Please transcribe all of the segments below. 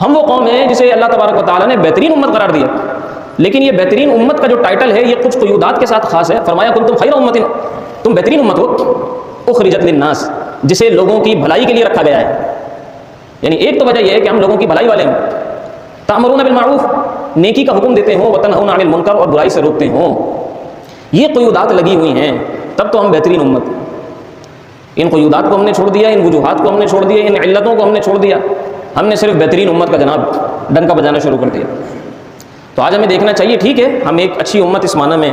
ہم وہ قوم ہیں جسے اللہ تبارک و تعالیٰ نے بہترین امت قرار دیا، لیکن یہ بہترین امت کا جو ٹائٹل ہے یہ کچھ قیودات کے ساتھ خاص ہے۔ فرمایا کنتم خیر امت، تم بہترین امت ہو، اخرجت للناس، جسے لوگوں کی بھلائی کے لیے رکھا گیا ہے۔ یعنی ایک تو وجہ یہ ہے کہ ہم لوگوں کی بھلائی والے ہیں، تأمرون بالمعروف، نیکی کا حکم دیتے ہوں، وتنہون عن المنکر، اور برائی سے روکتے ہوں۔ یہ قیودات لگی ہوئی ہیں، تب تو ہم بہترین امت ہیں۔ ان قیودات کو ہم نے چھوڑ دیا، ان وجوہات کو ہم نے چھوڑ دیا، ان علتوں کو ہم نے چھوڑ دیا، ہم نے صرف بہترین امت کا جناب ڈنکا بجانا شروع کر دیا۔ تو آج ہمیں دیکھنا چاہیے، ٹھیک ہے ہم ایک اچھی امت اس معنی میں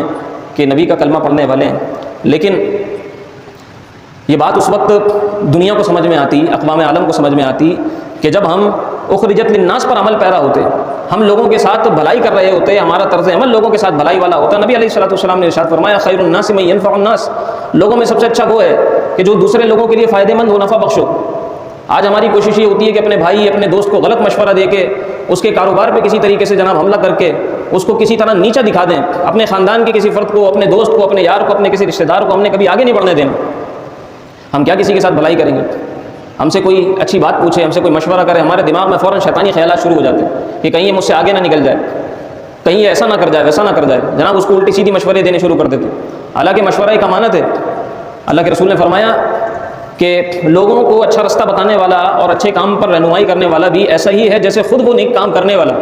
کہ نبی کا کلمہ پڑھنے والے ہیں، لیکن یہ بات اس وقت دنیا کو سمجھ میں آتی، اقوام عالم کو سمجھ میں آتی کہ جب ہم اخرجت للناس پر عمل پیرا ہوتے، ہم لوگوں کے ساتھ بھلائی کر رہے ہوتے، ہمارا طرز عمل لوگوں کے ساتھ بھلائی والا ہوتا۔ نبی علیہ الصلوۃ والسلام نے ارشاد فرمایا خیر الناس من ينفع الناس، لوگوں میں سب سے اچھا وہ ہے کہ جو دوسرے لوگوں کے لیے فائدہ مند ہو، نفع بخش ہو۔ آج ہماری کوشش یہ ہوتی ہے کہ اپنے بھائی اپنے دوست کو غلط مشورہ دے کے اس کے کاروبار پہ کسی طریقے سے جناب حملہ کر کے اس کو کسی طرح نیچا دکھا دیں، اپنے خاندان کے کسی فرد کو، اپنے دوست کو، اپنے یار کو، اپنے کسی رشتہ دار کو ہم نے کبھی آگے نہیں بڑھنے دینا۔ ہم کیا کسی کے ساتھ بھلائی کریں گے؟ ہم سے کوئی اچھی بات پوچھے، ہم سے کوئی مشورہ کرے، ہمارے دماغ میں فوراً شیطانی خیالات شروع ہو جاتے ہیں کہ کہیں یہ مجھ سے آگے نہ نکل جائے، کہیں یہ ایسا نہ کر جائے، ویسا نہ کر جائے، جناب اس کو الٹی سیدھی مشورے دینے شروع کر دیتے۔ حالانکہ مشورہ ایک امانت ہے۔ اللہ کے رسول نے فرمایا کہ لوگوں کو اچھا رستہ بتانے والا اور اچھے کام پر رہنمائی کرنے والا بھی ایسا ہی ہے جیسے خود وہ نیک کام کرنے والا۔